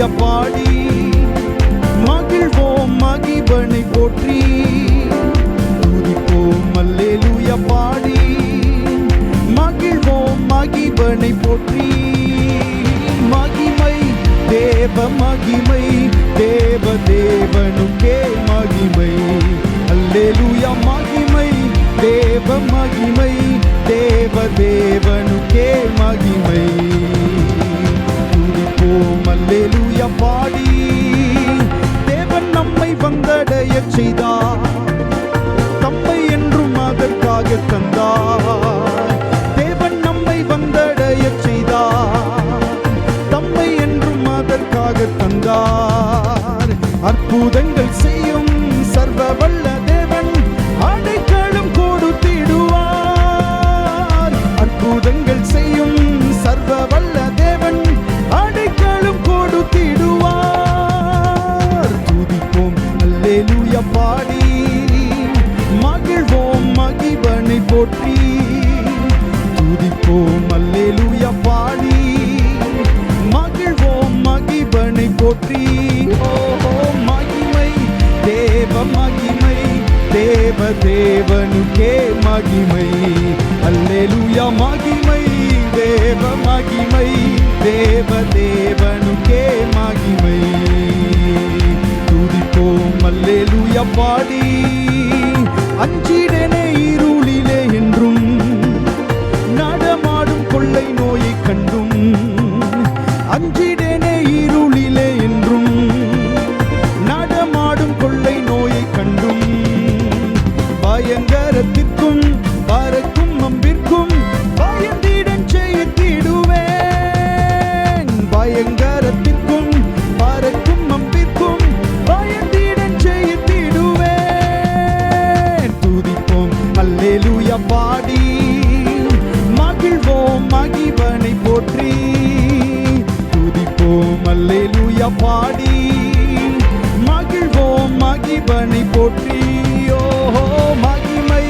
அல்லேலூயா பாடி மகிழ்வோம் மகிபனை போற்றி துதிப்போம் அல்லேலூயா பாடி மகிழ்வோம் மகிபனை போற்றி மகிமை தேவ மகிமை தேவ தேவனுக்கே மகிமை அல்லேலூயா மகிமை தேவ மகிமை தேவ தேவனுக்கே மகிமை துதிப்போம் அல்லேலூயா பாடி தேவன் நம்மை வந்தடைய செய்தார் தம்மை என்றும் அதற்காக தந்தார் தேவன் நம்மை வந்தடைய செய்தார் தம்மை என்றும் அதற்காக தந்தார் அற்புதங்கள் செய்யும் சர்வ வல்ல தேவன் அடைக்கலம் கொடுத்திடுவார் அற்புதங்கள் செய்யும் சர்வ வல்ல தேவன் அடைக்கலம் கொடுத்திடுவார் துதிப்போம் அல்லேலூயா பாடி மகிழ்வோம் மகிபனை போற்றி துதிப்போம் அல்லேலூயா பாடி மகிழ்வோம் மகிபனை போற்றி ஓஹோ மகிமை தேவ மகிமை தேவ தேவனுக்கே மகிமை அல்லேலூயா மகிமை தேவ மகிமை தேவ தேவனுக்கே மகிமை துதிப்போம் அல்லேலூயா பாடி அஞ்சிடனே இருளிலே என்றும் நடமாடும் கொள்ளை நோயை கண்டும் அஞ்சிடனே இருளிலே என்றும் நடமாடும் கொள்ளை நோயை கண்டும் பயங்கரத்திற்கும் பறக்கும் அம்பிற்கும் பயந்திடன் செய்திடுவேன் பயங்கரத்திற்கும் பறக்கும் அம்பிற்கும் பயந்திடன் செய்திடுவேன் துதிப்போம் அல்லேலூயா பாடி மகிழ்வோம் மகிபனை போற்றி துதிப்போம் அல்லேலூயா பாடி மகிழ்வோம் மகிபனை போற்றி ஓஹோ மகிமை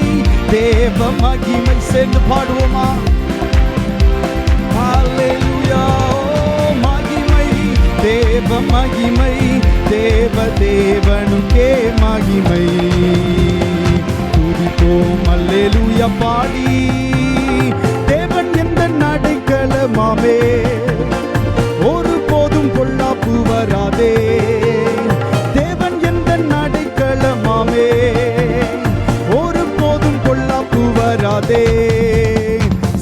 தேவ மகிமை சேர்ந்து பாடுவோமா அல்லேலூயா மகிமை தேவ மகிமை தேவ தேவனுக்கே மகிமை துதிப்போம் அல்லேலூயா பாடி தேவன் எந்த நடைக்கலமாமே ஒருபோதும் பொல்லாப்பு வராதே தேவன் எந்த நடைக்கலமாமே ஒருபோதும் பொல்லாப்பு வராதே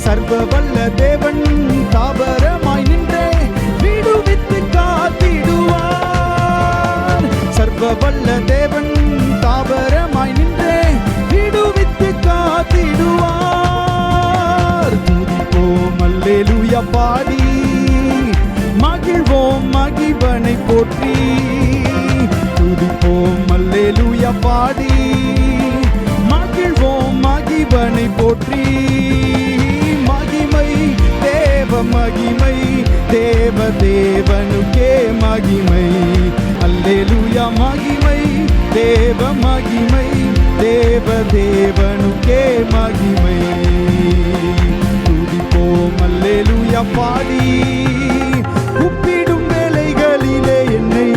சர்வ வல்ல தேவன் தாபரமாய் நின்றே விடுவித்து காத்திடுவார் சர்வ வல்ல தேவன் தாபரமாய் நின்றே விடுவித்து காத்திடுவார் துதிப்போம் அல்லேலூயா பாடி மகிழ்வோம் மகிபனை போற்றி துதிப்போம் அல்லேலூயா பாடி மகிழ்வோம் மகிபனை போற்றி மகிமை தேவ மகிமை தேவ தேவனுக்கே மகிமை அல்லேலூயா மகிமை தேவ மகிமை தேவ தேவனுக்கே மகிமை துதிப்போம் அல்லேலூயா பாடி கூப்பிடும் வேளைகளிலே என்னை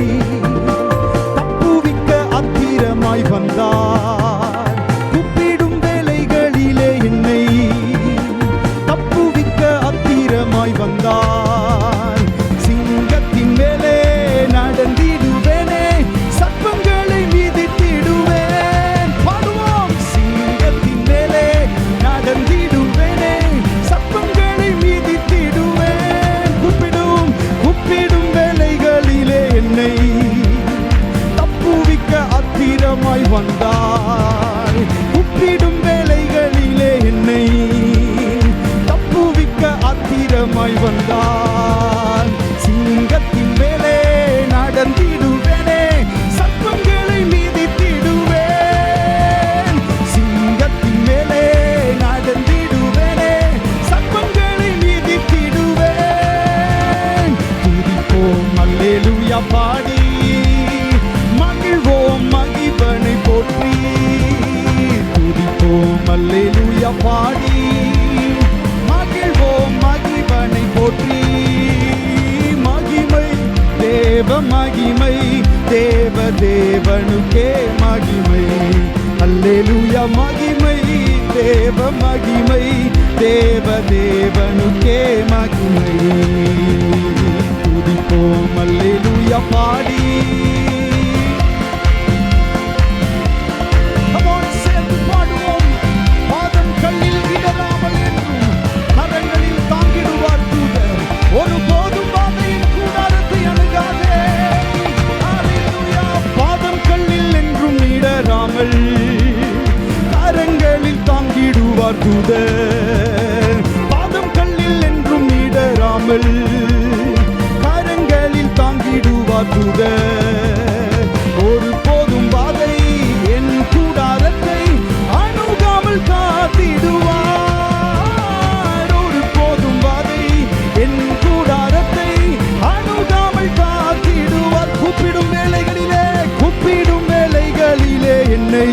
தப்புவிக்க அத்திரமாய் வந்தார் கூப்பிடும் வேளைகளிலே என்னை தப்புவிக்க அத்திரமாய் வந்தார் சிங்கத்தின் மேலே நடந்திடுவேனே சர்ப்பங்களை மிதித்திடுவேன் பாடுவோம் சிங்கத்தின் மேலே நடந்திடுவேனே சர்ப்பங்களை மிதித்திடுவேன் கூப்பிடும் வேளைகளிலே என்னை தப்புவிக்க அத்திரமாய் வந்தார் கூப்பிடும் வேளைகளிலே என்னை தப்புவிக்க அத்திரமாய் வந்தார் சிங்கத்தின் மேலே நடந்திடுவேனே சர்ப்பங்களை மிதித்திடுவேன் சிங்கத்தின் மேலே நடந்திடுவேனே சர்ப்பங்களை மிதித்திடுவேன் துதிப்போம் அல்லேலூயா பாடி மகிழ்வோம் மகிபனை போற்றி துதிப்போம் அல்லேலூயா பாடி மகிழ்வோம் மகிபனை போற்றி மகிமை தேவ மகிமை, தேவ தேவனுக்கே மகிமை. அல்லேலூயா மகிமை, தேவ மகிமை, தேவ தேவனுக்கே மகிமை. துதிப்போம் அல்லேலூயா பாடி. ஒருபோதும் பாதையின் கூடாரத்தை அணுகாதே. பாதம் கல்லில் என்றும் இடராமல் கரங்களில் தாங்கிடுவார் தூதர். பாதம் கல்லில் என்றும் இடராமல் கரங்களில் தாங்கிடுவார் தூதர். ஒருபோதும் பாதை என் கூடாரத்தை அணுகாமல் காத்திடுவார். ஒருபோதும் பாதை என் கூடாரத்தை அணுகாமல் காத்திடுவார். கூப்பிடும் வேளைகளிலே, கூப்பிடும் வேளைகளிலே என்னை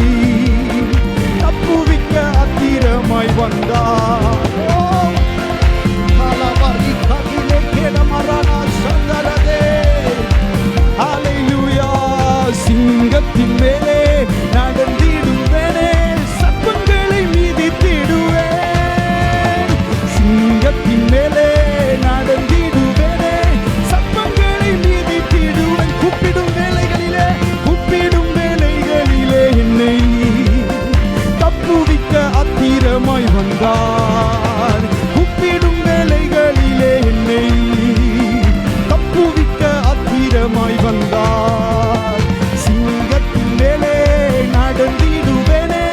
தப்புவிக்க அத்திரமாய் வந்தார். சிங்கத்தின் மேலே நடந்திடுவேனே, சர்ப்பங்களை மீதித்திடுவேன். சிங்கத்தின் மேலே நடந்திடுவேனே, சர்ப்பங்களை மீதித்திடுவேன். கூப்பிடும் வேளைகளிலே, கூப்பிடும் வேளைகளிலே என்னை தப்புவிக்க அத்திரமாய் வந்தார். கூப்பிடும் வேளைகளிலே என்னை தப்புவிக்க அத்திரமாய் வந்தார். சிங்கத்தின் மேலே நடந்திடுவேனே,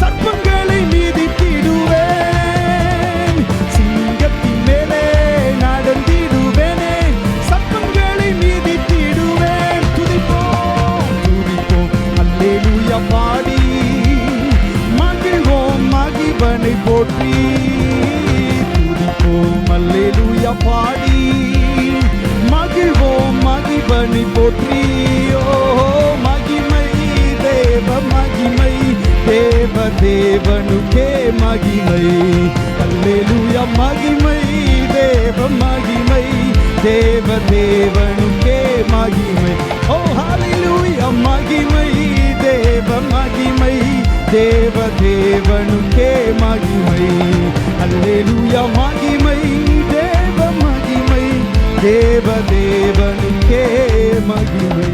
சர்ப்பங்களை மீதித்திடுவேன். சிங்கத்தின் மேலே நடந்திடுவேனே, சர்ப்பங்களை மீதித்திடுவேன். துதிப்போம் துதிப்போம் அல்லேலூயா பாடி, மகிழ்வோம் மகிபனை போற்றி. துதிப்போம் அல்லேலூயா பாடி, மகிழ்வோம் மகிபனை போற்றி. ஓ மகிமை, தேவ மகிமை, தேவ தேவனுக்கே மகிமை. அல்லேலூயா மகிமை, தேவ மகிமை, தேவ தேவனுக்கே மகிமை. ஓ ஹல்லேலூயா மகிமை, தேவ மகிமை, தேவ தேவனுக்கே மகிமை. அல்லேலூயா மகிமை, தேவ மகிமை, தேவ தேவனுக்கே மகிமை.